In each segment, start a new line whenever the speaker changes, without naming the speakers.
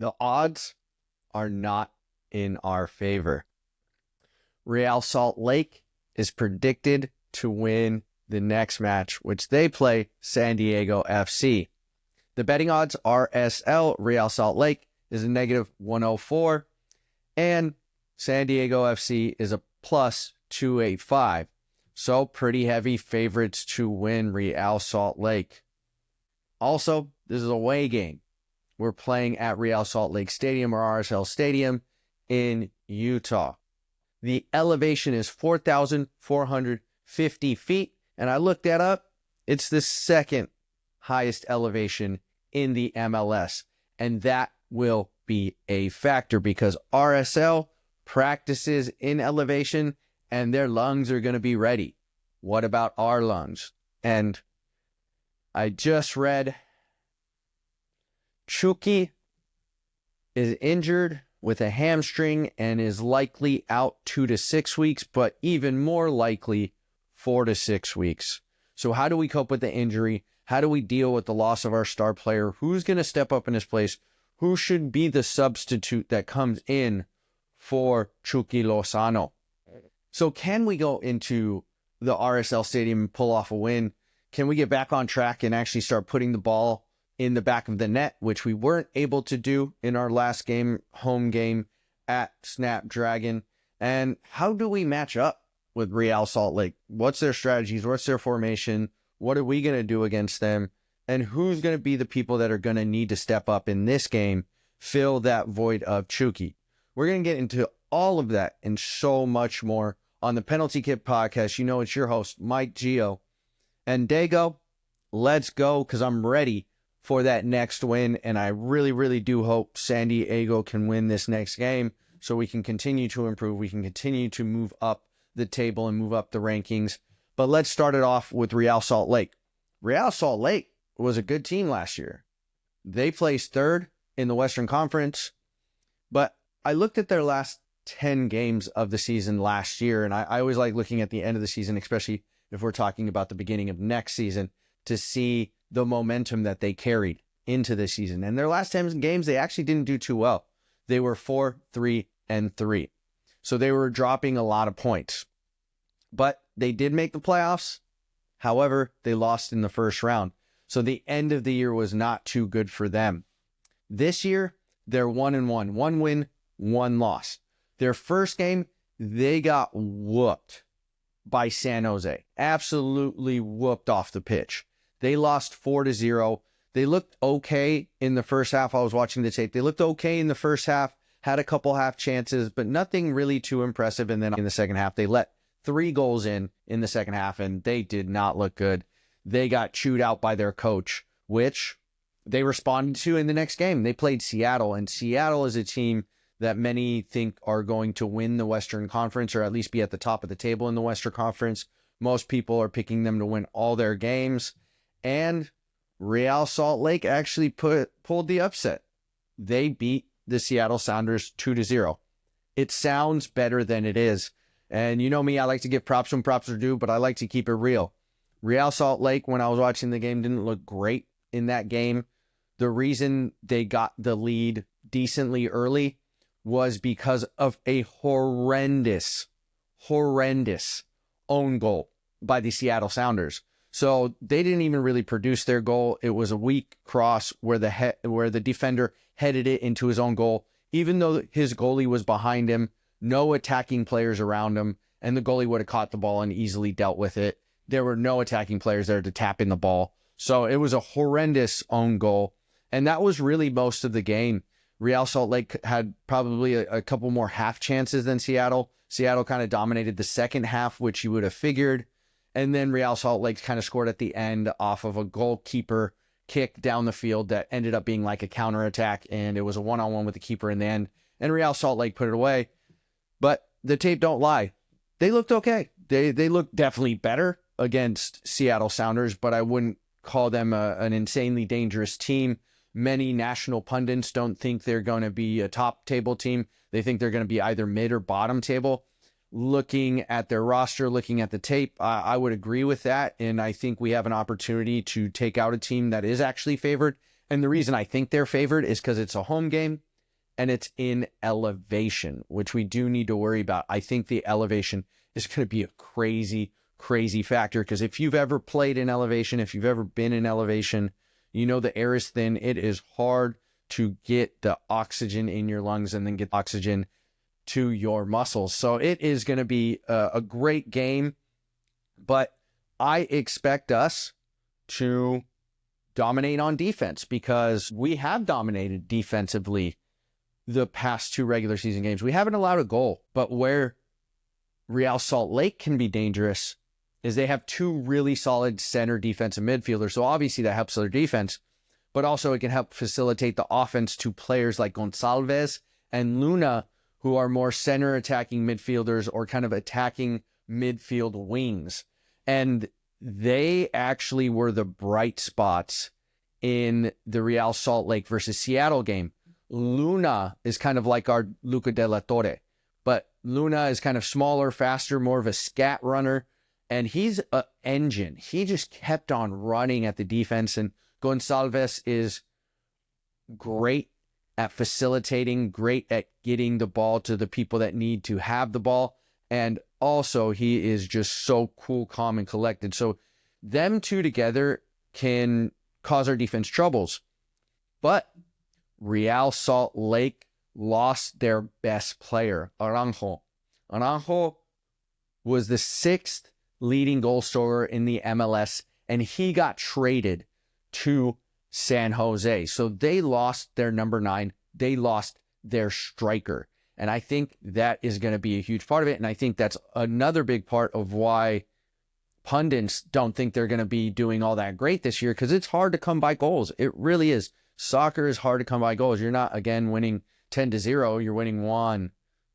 The odds are not in our favor. Real Salt Lake is predicted to win the next match, which they play San Diego FC. The betting odds RSL Real Salt Lake is a negative 104, and San Diego FC is a plus 285. So pretty heavy favorites to win Real Salt Lake. Also, this is a away game. We're playing at Real Salt Lake Stadium or RSL Stadium in Utah. The elevation is 4,450 feet, and I looked that up. It's the second highest elevation in the MLS, and that will be a factor because RSL practices in elevation and their lungs are going to be ready. What about our lungs? And I just read Chucky is injured with a hamstring and is likely out 2 to 6 weeks, but even more likely 4 to 6 weeks. So how do we cope with the injury? How do we deal with the loss of our star player? Who's going to step up in his place? Who should be the substitute that comes in for Chucky Lozano? So can we go into the RSL Stadium and pull off a win? Can we get back on track and actually start putting the ball in the back of the net, which we weren't able to do in our last game, home game at Snapdragon? And how do we match up with Real Salt Lake? What's their strategies? What's their formation? What are we going to do against them? And who's going to be the people that are going to need to step up in this game, fill that void of Chucky? We're going to get into all of that and so much more on the Penalty Kick podcast. You know, it's your host, Mike Gio. And Dago, let's go, because I'm ready for that next win. And I really, really do hope San Diego can win this next game so we can continue to improve. We can continue to move up the table and move up the rankings. But let's start it off with Real Salt Lake. Real Salt Lake was a good team last year. They placed third in the Western Conference. But I looked at their last 10 games of the season last year, and I always like looking at the end of the season, especially if we're talking about the beginning of next season, to see the momentum that they carried into this season. And their last 10 games, they actually didn't do too well. They were 4-3-3. So they were dropping a lot of points. But they did make the playoffs. However, they lost in the first round. So the end of the year was not too good for them. This year, they're 1-1. 1 win, 1 loss. Their first game, they got whooped by San Jose. Absolutely whooped off the pitch. They lost 4-0. They looked okay in the first half. I was watching the tape. They looked okay in the first half, had a couple half chances, but nothing really too impressive. And then in the second half, they let 3 goals in the second half, and they did not look good. They got chewed out by their coach, which they responded to in the next game. They played Seattle, and Seattle is a team that many think are going to win the Western Conference, or at least be at the top of the table in the Western Conference. Most people are picking them to win all their games. And Real Salt Lake actually pulled the upset. They beat the Seattle Sounders 2-0. It sounds better than it is. And you know me, I like to give props when props are due, but I like to keep it real. Real Salt Lake, when I was watching the game, didn't look great in that game. The reason they got the lead decently early was because of a horrendous own goal by the Seattle Sounders. So they didn't even really produce their goal. It was a weak cross where the defender headed it into his own goal, even though his goalie was behind him, no attacking players around him, and the goalie would have caught the ball and easily dealt with it. There were no attacking players there to tap in the ball. So it was a horrendous own goal. And that was really most of the game. Real Salt Lake had probably a couple more half chances than Seattle. Seattle kind of dominated the second half, which you would have figured. And then Real Salt Lake kind of scored at the end off of a goalkeeper kick down the field that ended up being like a counterattack. And it was a one-on-one with the keeper in the end. And Real Salt Lake put it away. But the tape don't lie. They looked okay. They looked definitely better against Seattle Sounders, but I wouldn't call them an insanely dangerous team. Many national pundits don't think they're going to be a top table team. They think they're going to be either mid or bottom table. Looking at their roster, looking at the tape, I would agree with that. And I think we have an opportunity to take out a team that is actually favored. And the reason I think they're favored is because it's a home game. and it's in elevation, which we do need to worry about. I think the elevation is going to be a crazy, crazy factor, because if you've ever played in elevation, if you've ever been in elevation, you know the air is thin. It is hard to get the oxygen in your lungs and then get oxygen to your muscles. So it is going to be a great game, but I expect us to dominate on defense, because we have dominated defensively the past 2 regular season games. We haven't allowed a goal, but where Real Salt Lake can be dangerous is they have 2 really solid center defensive midfielders. So obviously that helps their defense, but also it can help facilitate the offense to players like Gonçalves and Luna, who are more center attacking midfielders or kind of attacking midfield wings. And they actually were the bright spots in the Real Salt Lake versus Seattle game. Luna is kind of like our Luca de la Torre, but Luna is kind of smaller, faster, more of a scat runner, and he's an engine. He just kept on running at the defense, and Gonçalves is great at facilitating, great at getting the ball to the people that need to have the ball, and also he is just so cool, calm, and collected. So them 2 together can cause our defense troubles. But Real Salt Lake lost their best player, Aranjo. Aranjo was the 6th leading goal scorer in the MLS, and he got traded to San Jose. So they lost their number 9. They lost their striker. And I think that is going to be a huge part of it. And I think that's another big part of why pundits don't think they're going to be doing all that great this year, because it's hard to come by goals. It really is. Soccer is hard to come by goals. You're not, again, winning 10-0. You're winning 1,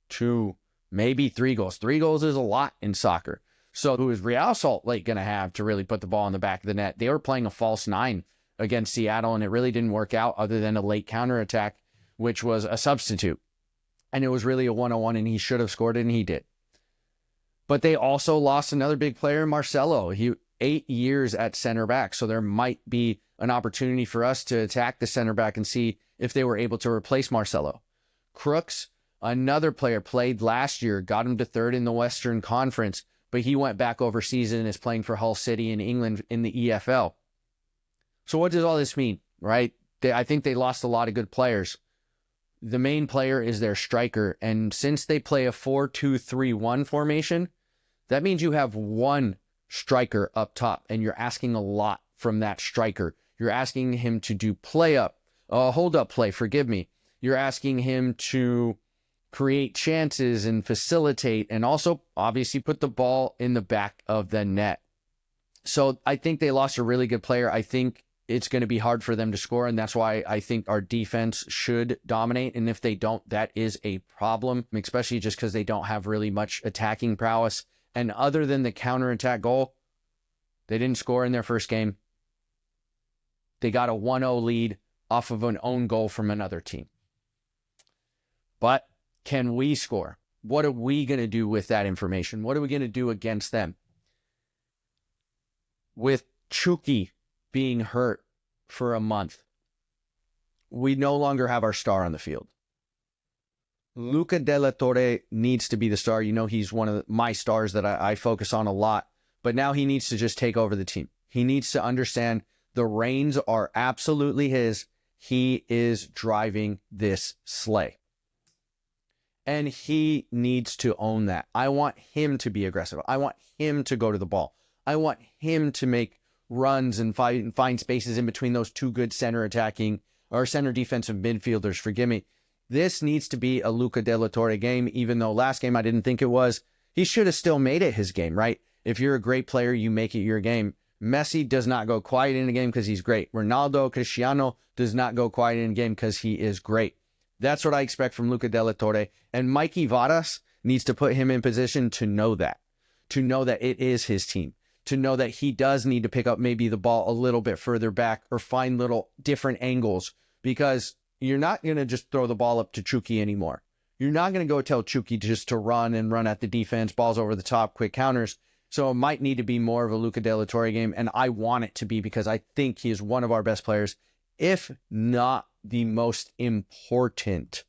2, maybe 3 goals. 3 goals is a lot in soccer. So who is Real Salt Lake going to have to really put the ball in the back of the net? They were playing a false 9 against Seattle, and it really didn't work out other than a late counterattack, which was a substitute. And it was really a 1-on-1, and he should have scored it, and he did. But they also lost another big player, Marcelo. He 8 years at center back, so there might be an opportunity for us to attack the center back and see if they were able to replace Marcelo. Crooks, another player, played last year, got him to 3rd in the Western Conference, but he went back overseas and is playing for Hull City in England in the EFL. So what does all this mean, right? I think they lost a lot of good players. The main player is their striker, and since they play a 4-2-3-1 formation, that means you have 1 striker up top, and you're asking a lot from that striker. You're asking him to do hold up play, forgive me. You're asking him to create chances and facilitate, and also obviously put the ball in the back of the net. So I think they lost a really good player. I think it's going to be hard for them to score, and that's why I think our defense should dominate. And if they don't, that is a problem, especially just because they don't have really much attacking prowess. And other than the counterattack goal, they didn't score in their first game. They got a 1-0 lead off of an own goal from another team. But can we score? What are we going to do with that information? What are we going to do against them? With Chucky being hurt for a month, we no longer have our star on the field. Luca de la Torre needs to be the star. You know, he's one of my stars that I focus on a lot, but now he needs to just take over the team. He needs to understand the reins are absolutely his. He is driving this sleigh. And he needs to own that. I want him to be aggressive. I want him to go to the ball. I want him to make runs and find spaces in between those 2 good center attacking or center defensive midfielders. Forgive me. This needs to be a Luca de la Torre game, even though last game I didn't think it was. He should have still made it his game, right? If you're a great player, you make it your game. Messi does not go quiet in a game because he's great. Ronaldo, Cristiano does not go quiet in a game because he is great. That's what I expect from Luca de la Torre. And Mikey Varas needs to put him in position to know that it is his team, to know that he does need to pick up maybe the ball a little bit further back or find little different angles, because you're not going to just throw the ball up to Chucky anymore. You're not going to go tell Chucky just to run at the defense, balls over the top, quick counters. So it might need to be more of a Luca de la Torre game, and I want it to be, because I think he is one of our best players, if not the most important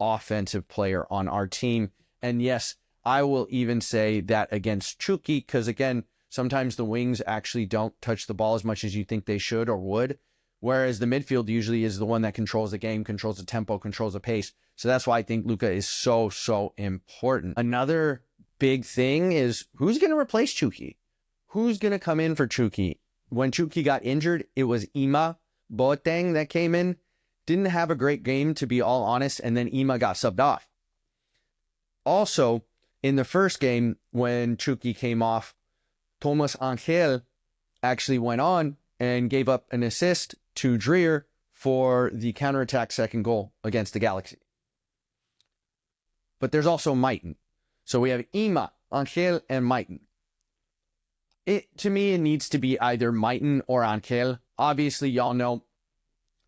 offensive player on our team. And yes, I will even say that against Chucky, because again, sometimes the wings actually don't touch the ball as much as you think they should or would, whereas the midfield usually is the one that controls the game, controls the tempo, controls the pace. So that's why I think Luka is so, so important. Another big thing is who's going to replace Chucky? Who's going to come in for Chucky? When Chucky got injured, it was Ima Boateng that came in. Didn't have a great game, to be all honest, and then Ima got subbed off. Also, in the first game, when Chucky came off, Thomas Angel actually went on and gave up an assist to Dreer for the counterattack second goal against the Galaxy. But there's also Maiten. So we have Ima, Angel, and Maiten. To me, it needs to be either Maiten or Angel. Obviously, y'all know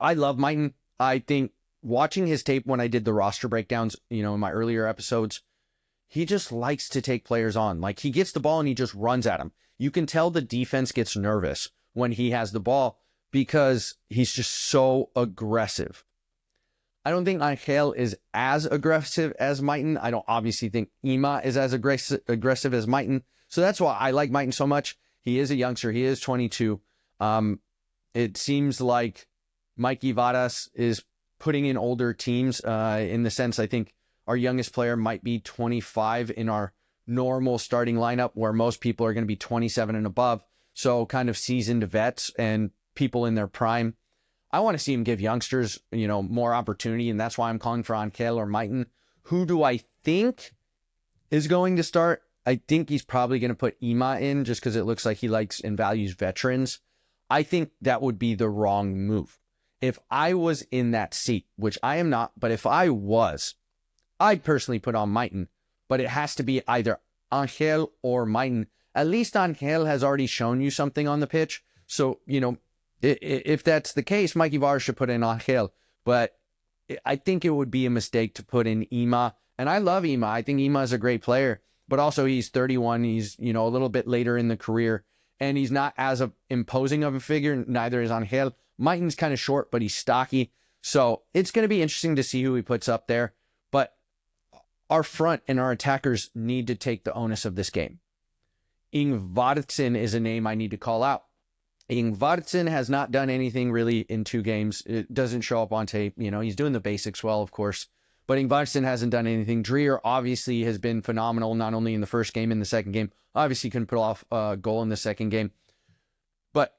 I love Maiten. I think watching his tape when I did the roster breakdowns, in my earlier episodes, he just likes to take players on. Like, he gets the ball and he just runs at them. You can tell the defense gets nervous when he has the ball because he's just so aggressive. I don't think Angel is as aggressive as Maiten. I don't obviously think Ima is as aggressive as Maiten. So that's why I like Maiten so much. He is a youngster. He is 22. It seems like Mikey Vadas is putting in older teams in the sense I think our youngest player might be 25 in our normal starting lineup where most people are going to be 27 and above. So kind of seasoned vets and people in their prime. I want to see him give youngsters, more opportunity. And that's why I'm calling for Angel or Maiten. Who do I think is going to start? I think he's probably going to put Ima in just because it looks like he likes and values veterans. I think that would be the wrong move. If I was in that seat, which I am not, but if I was, I'd personally put on Maiten, but it has to be either Angel or Maiten. At least Angel has already shown you something on the pitch. So, if that's the case, Mikey Vadas should put in Angel. But I think it would be a mistake to put in Ima. And I love Ima. I think Ima is a great player. But also he's 31. He's, a little bit later in the career. And he's not as imposing of a figure. Neither is Angel. Maiten's kind of short, but he's stocky. So it's going to be interesting to see who he puts up there. But our front and our attackers need to take the onus of this game. Ingvardsson is a name I need to call out. Ingvardsson has not done anything really in 2 games. It doesn't show up on tape. He's doing the basics well, of course. But Ingvardsson hasn't done anything. Dreer obviously has been phenomenal, not only in the first game, in the second game. Obviously couldn't put off a goal in the second game. But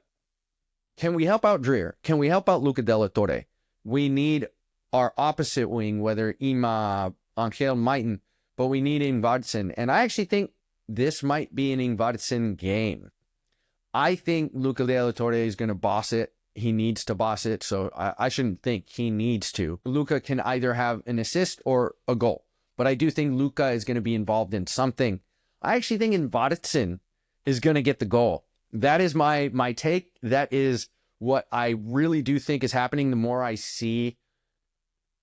can we help out Dreer? Can we help out Luca Della Torre? We need our opposite wing, whether Ima, Angel, Maiten, but we need Ingvardsson. And I actually think this might be an Ingvardsson game. I think Luca Della Torre is going to boss it. He needs to boss it, so I shouldn't think he needs to. Luca can either have an assist or a goal, but I do think Luca is going to be involved in something. I actually think Ingvardsson is going to get the goal. That is my take. That is what I really do think is happening. The more I see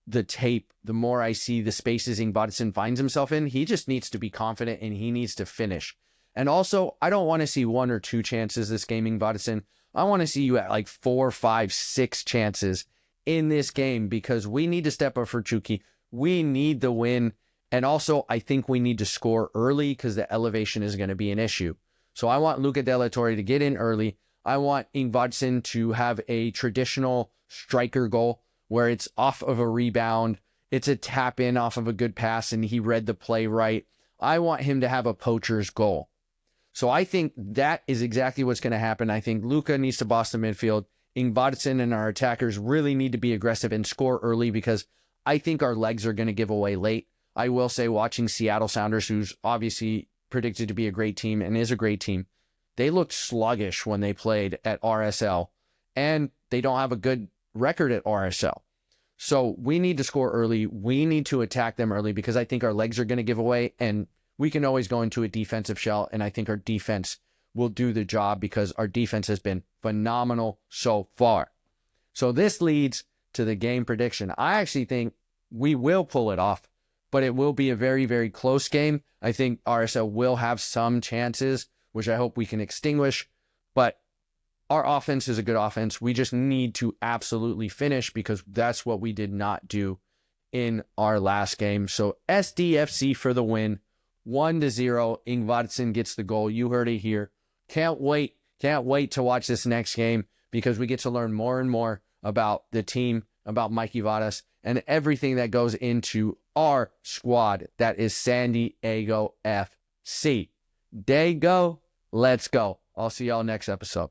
the tape, the more I see the spaces Ingvardsson finds himself in. He just needs to be confident and he needs to finish. And also, I don't want to see 1 or 2 chances this game, Ingvardsson. I want to see you at like 4, 5, 6 chances in this game because we need to step up for Chucky. We need the win. And also, I think we need to score early because the elevation is going to be an issue. So I want Luca Della Torre to get in early. I want Ingvardsson to have a traditional striker goal where it's off of a rebound. It's a tap in off of a good pass and he read the play right. I want him to have a poacher's goal. So I think that is exactly what's going to happen. I think Luca needs to boss the midfield. Ingvardsson and our attackers really need to be aggressive and score early because I think our legs are going to give away late. I will say watching Seattle Sounders, who's obviously predicted to be a great team and is a great team, they looked sluggish when they played at RSL and they don't have a good record at RSL. So we need to score early. We need to attack them early because I think our legs are going to give away and we can always go into a defensive shell, and I think our defense will do the job because our defense has been phenomenal so far. So this leads to the game prediction. I actually think we will pull it off, but it will be a very, very close game. I think RSL will have some chances, which I hope we can extinguish, but our offense is a good offense. We just need to absolutely finish because that's what we did not do in our last game. So SDFC for the win, 1-0. Ingvarsson gets the goal. You heard it here. Can't wait to watch this next game because we get to learn more and more about the team, about Mikey Vadas, and everything that goes into our squad that is San Diego FC. Day go, let's go. I'll see y'all next episode.